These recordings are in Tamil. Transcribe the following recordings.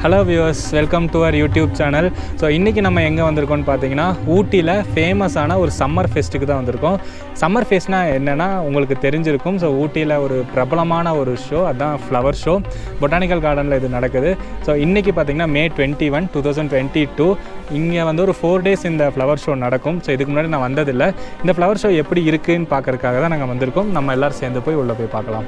Hello viewers, welcome to our YouTube channel. So இன்னைக்கு நம்ம எங்க வந்திருக்கோம்னு பாத்தீங்கன்னா ஊட்டில ஃபேமஸான ஒரு சம்மர் ஃபெஸ்ட்டுக்கு தான் வந்திருக்கோம். சம்மர் ஃபெஸ்ட்னா என்னன்னா உங்களுக்கு தெரிஞ்சிருக்கும். ஸோ ஊட்டியில் ஒரு பிரபலமான ஒரு ஷோ, அதான் ஃப்ளவர் ஷோ. பொட்டானிக்கல் கார்டனில் இது நடக்குது. ஸோ இன்றைக்கி பார்த்தீங்கன்னா May 21, 2022 இங்கே வந்து ஒரு 4 days இந்த ஃப்ளவர் ஷோ நடக்கும். ஸோ இதுக்கு முன்னாடி நான் வந்ததில்லை. இந்த ஃப்ளவர் ஷோ எப்படி இருக்குதுன்னு பார்க்கறதுக்காக தான் நாங்கள் வந்திருக்கோம். நம்ம எல்லோரும் சேர்ந்து போய் உள்ளே போய் பார்க்கலாம்.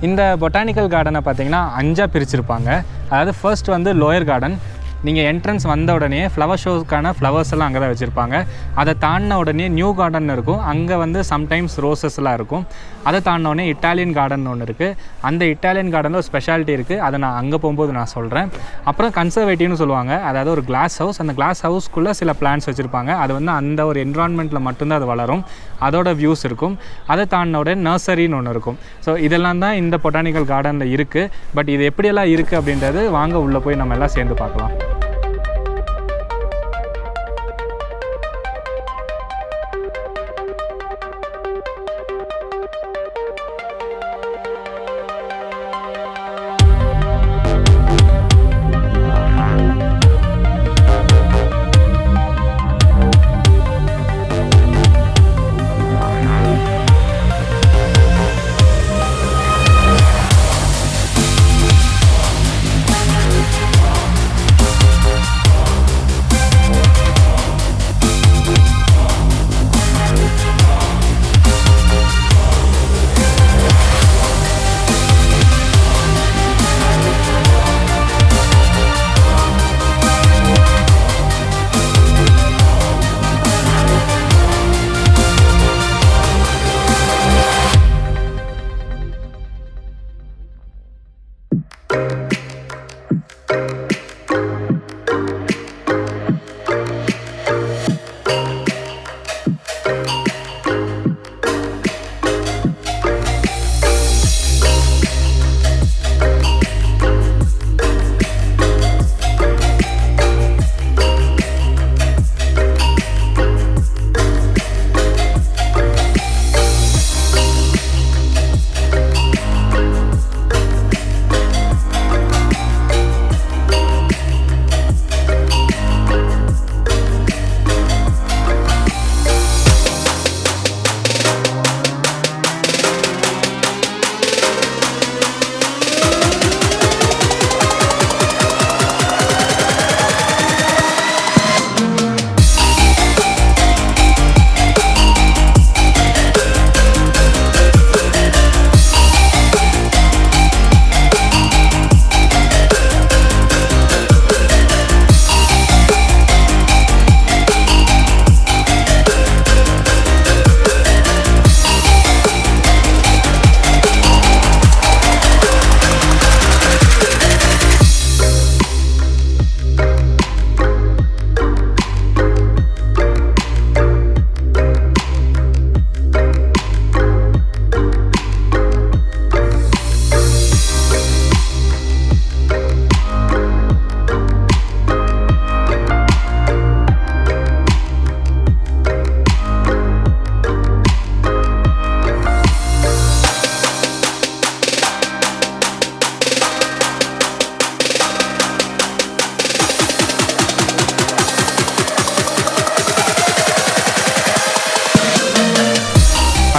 இந்த பொட்டானிக்கல் கார்டனை பார்த்தீங்கன்னா 5ஆக பிரிச்சிருப்பாங்க. அதாவது ஃபர்ஸ்ட் வந்து லோயர் கார்டன். நீங்கள் என்ட்ரன்ஸ் வந்த உடனே ஃப்ளவர் ஷோக்கான ஃப்ளவர்ஸ் எல்லாம் அங்கே தான் வச்சுருப்பாங்க. அதை தாண்டின உடனே நியூ கார்டன் இருக்கும். அங்கே வந்து சம்டைம்ஸ் ரோசஸ்லாம் இருக்கும். அதை தாண்டின உடனே இட்டாலியன் கார்டன் ஒன்று இருக்குது. அந்த இட்டாலியன் கார்டனில் ஒரு ஸ்பெஷாலிட்டி இருக்குது. அதை நான் அங்கே போகும்போது நான் சொல்கிறேன். அப்புறம் கன்சர்வேட்டிவ்னு சொல்லுவாங்க. அதாவது ஒரு கிளாஸ் ஹவுஸ். அந்த கிளாஸ் ஹவுஸ்க்குள்ளே சில பிளான்ட்ஸ் வச்சுருப்பாங்க. அது வந்து அந்த ஒரு என்விரான்மெண்ட்டில் மட்டும்தான் அது வளரும். அதோட வியூஸ் இருக்கும். அதை தாண்டின உடனே நர்சரின்னு ஒன்று இருக்கும். ஸோ இதெல்லாம் தான் இந்த பொட்டானிக்கல் கார்டனில் இருக்குது. பட் இது எப்படியெல்லாம் இருக்குது அப்படின்றது வாங்க உள்ளே போய் நம்ம எல்லாம் சேர்ந்து பார்க்கலாம்.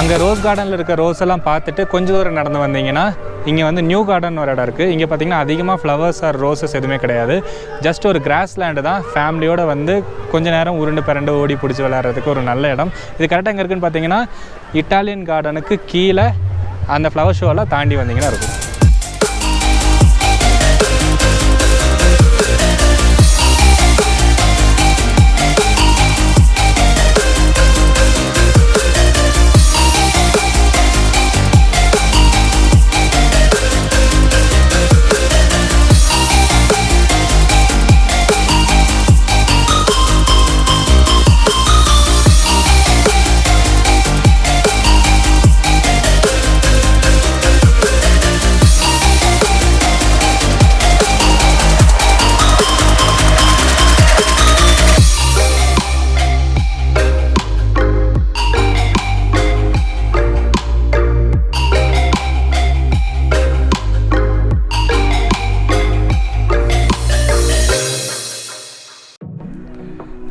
அங்கே ரோஸ் கார்டனில் இருக்க ரோஸ் எல்லாம் பார்த்துட்டு கொஞ்சம் தூரம் நடந்து வந்தீங்கன்னா இங்கே வந்து நியூ கார்டன் ஒரு இடம் இருக்குது. இங்கே பார்த்தீங்கன்னா அதிகமாக ஃப்ளவர்ஸ் ஆர் ரோசஸ் எதுவுமே கிடையாது. ஜஸ்ட் ஒரு கிராஸ் லேண்டு தான். ஃபேமிலியோடு வந்து கொஞ்சம் நேரம் உருண்டு பரண்டு ஓடி பிடிச்சி விளையாடுறதுக்கு ஒரு நல்ல இடம். இது கரெக்டாக எங்கே இருக்குதுன்னு பார்த்தீங்கன்னா இட்டாலியன் கார்டனுக்கு கீழே அந்த ஃப்ளவர் ஷோவெல்லாம் தாண்டி வந்தீங்கன்னா இருக்கும்.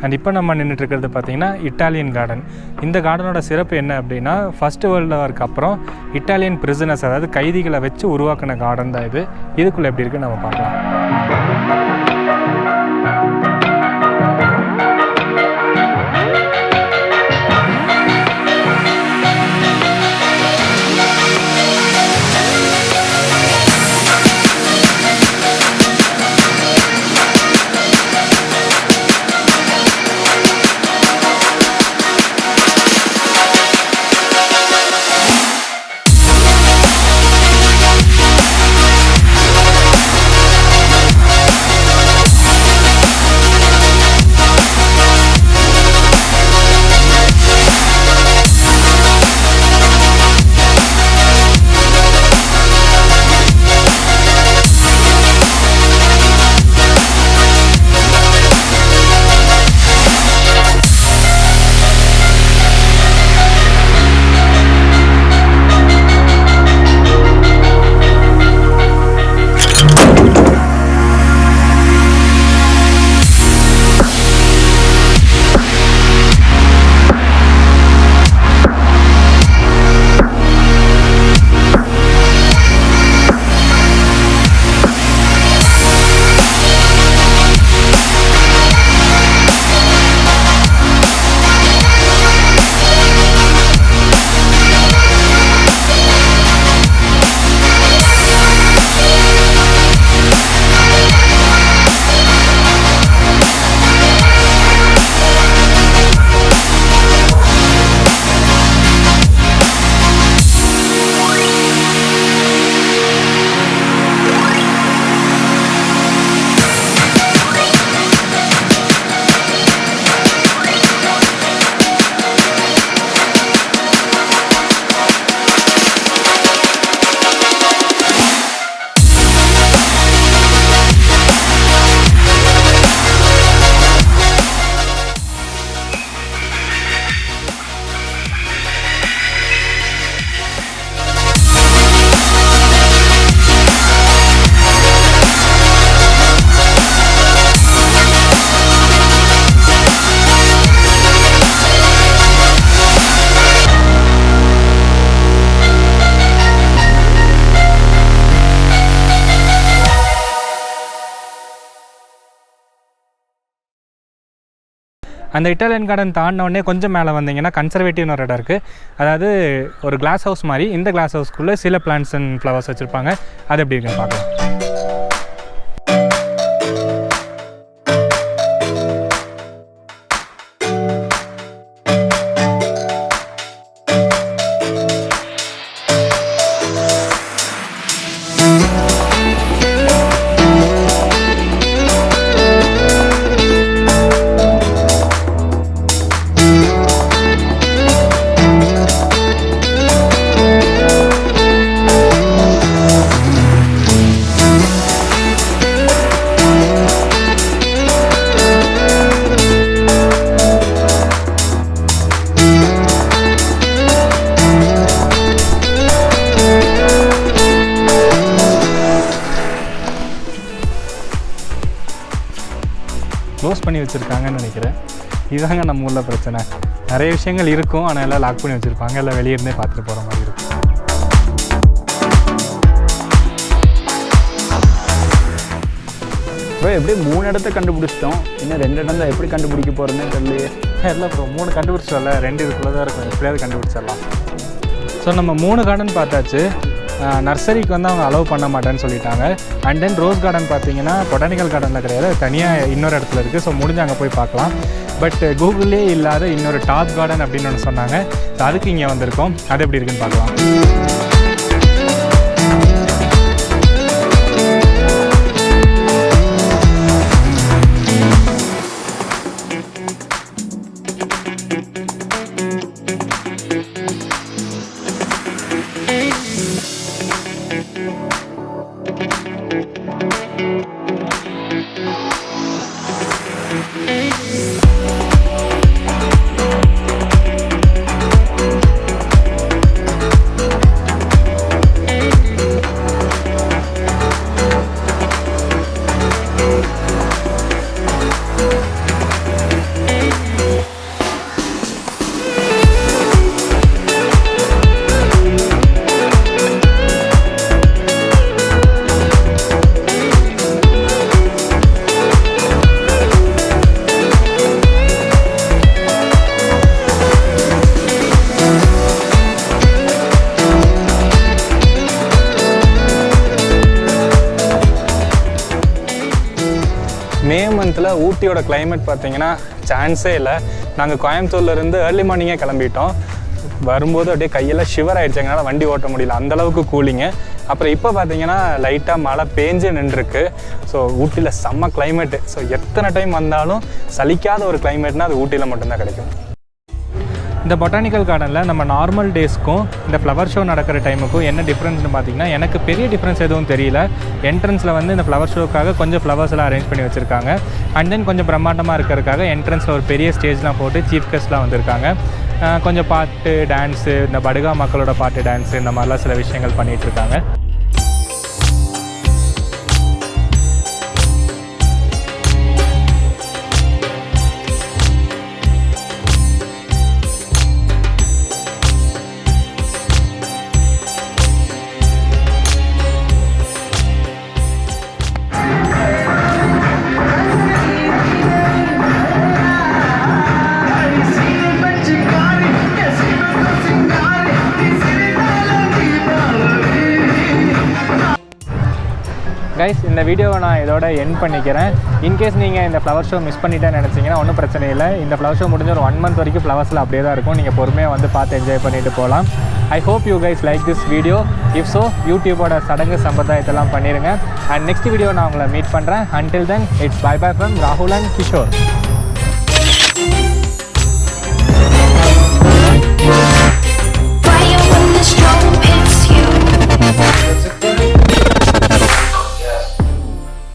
அண்ட் இப்போ நம்ம நின்றுட்டு இருக்கிறது பார்த்திங்கன்னா இட்டாலியன் கார்டன். இந்த கார்டனோட சிறப்பு என்ன அப்படின்னா, ஃபர்ஸ்ட் வேர்ல்டு வார்க்கு அப்புறம் இட்டாலியன் பிரிசனர்ஸ், அதாவது கைதிகளை வச்சு உருவாக்கின கார்டன் தான் இது. இதுக்குள்ளே எப்படி இருக்குன்னு நம்ம பார்க்கலாம். அந்த இட்டாலியன் கார்டன் தாண்டினோடனே கொஞ்சம் மேலே வந்தீங்கன்னா கன்சர்வேட்டிவ்னு ஒரு இடம் இருக்குது. அதாவது ஒரு கிளாஸ் ஹவுஸ் மாதிரி. இந்த கிளாஸ் ஹவுஸ்க்குள்ளே சில பிளான்ட்ஸ் அண்ட் ஃப்ளவர்ஸ் வச்சுருப்பாங்க. அது எப்படி இருக்குன்னு பார்க்கலாம். க்ளோஸ் பண்ணி வச்சுருக்காங்கன்னு நினைக்கிறேன். இதுதாங்க நம்ம ஊரில் பிரச்சனை. நிறைய விஷயங்கள் இருக்கும், ஆனால் எல்லாம் லாக் பண்ணி வச்சுருப்பாங்க. எல்லாம் வெளியே இருந்தே பார்த்துட்டு போகிற மாதிரி இருக்கும். இப்போ எப்படி 3 இடத்த கண்டுபிடிச்சிட்டோம், இன்னும் 2 இடம் தான். எப்படி கண்டுபிடிக்க போகிறதுன்னு தெரியலையே. இல்லை ப்ரோ, 3 கண்டுபிடிச்சோம்ல, 2 இதுக்குள்ளே தான் இருக்கும். எப்படியாவது கண்டுபிடிச்சிடலாம். ஸோ நம்ம 3 கார்டன் பார்த்தாச்சு. நர்சரிக்கு வந்து அவங்க அலோவ் பண்ண மாட்டேன்னு சொல்லிட்டாங்க. அண்ட் தென் ரோஸ் கார்டன் பார்த்தீங்கன்னா பொட்டானிக்கல் கார்டனில் கிடையாது, தனியாக இன்னொரு இடத்துல இருக்குது. ஸோ முடிஞ்சு அங்கே போய் பார்க்கலாம். பட் கூகுளே இல்லாத இன்னொரு டாப் கார்டன் அப்படின்னு ஒன்று சொன்னாங்க. ஸோ அதுக்கு இங்கே வந்திருக்கோம். அது எப்படி இருக்குன்னு பார்க்கலாம். வெயிலில் ஊட்டியோட கிளைமேட் பார்த்தீங்கன்னா சான்ஸே இல்லை. நாங்கள் கோயம்புத்தூர்லேருந்து ஏர்லி மார்னிங்கே கிளம்பிட்டோம். வரும்போது அப்படியே கையெல்லாம் ஷிவர் ஆகிடுச்சு, எங்களால் வண்டி ஓட்ட முடியல, அந்தளவுக்கு கூலிங்கு. அப்புறம் இப்போ பார்த்தீங்கன்னா லைட்டாக மழை பேஞ்சு நின்றுருக்கு. ஸோ ஊட்டியில் செம்ம கிளைமேட்டு. ஸோ எத்தனை டைம் வந்தாலும் சலிக்காத ஒரு கிளைமேட்னால் அது ஊட்டியில் மட்டும்தான் கிடைக்கும். இந்த பொட்டானிக்கல் கார்டனில் நம்ம நார்மல் டேஸ்க்கும் இந்த ஃப்ளவர் ஷோ நடக்கிற டைமுக்கும் என்ன டிஃப்ரென்ஸ்னு பார்த்தீங்கன்னா எனக்கு பெரிய டிஃப்ரென்ஸ் எதுவும் தெரியல. என்ட்ரன்ஸில் வந்து இந்த ஃப்ளவர் ஷோக்காக கொஞ்சம் ஃப்ளவர்ஸ் எல்லாம் அரேஞ்ச் பண்ணி வச்சுருக்காங்க. அண்ட் தென் கொஞ்சம் பிரம்மாண்டமாக இருக்கிறதுக்காக என்ட்ரன்ஸில் ஒரு பெரிய ஸ்டேஜ்லாம் போட்டு சீஃப் கெஸ்ட்லாம் வந்திருக்காங்க. கொஞ்சம் பாட்டு டான்ஸு, இந்த படுகா மக்களோட பாட்டு டான்ஸு, இந்த மாதிரிலாம் சில விஷயங்கள் பண்ணிகிட்ருக்காங்க. கைஸ், இந்த வீடியோவை நான் இதோட எண்ட் பண்ணிக்கிறேன். இன்கேஸ் நீங்கள் இந்த ஃப்ளவர் ஷோ மிஸ் பண்ணிட்டேன்னு நினச்சிங்கன்னா ஒன்றும் பிரச்சனை இல்லை. இந்த ஃப்ளவர் ஷோ முடிஞ்ச ஒரு 1 month வரைக்கும் ஃப்ளவர்ஸில் அப்படியே தான் இருக்கும். நீங்கள் பொறுமையாக வந்து பார்த்து என்ஜாய் பண்ணிட்டு போகலாம். I hope you guys like this video. If so யூடியூபோட சடங்கு சம்பிரதாயத்தெல்லாம் பண்ணிடுங்க. அண்ட் நெக்ஸ்ட் வீடியோ நான் உங்களை மீட் பண்ணுறேன். Until then it's by by from ராகுல் அண்ட் கிஷோர்.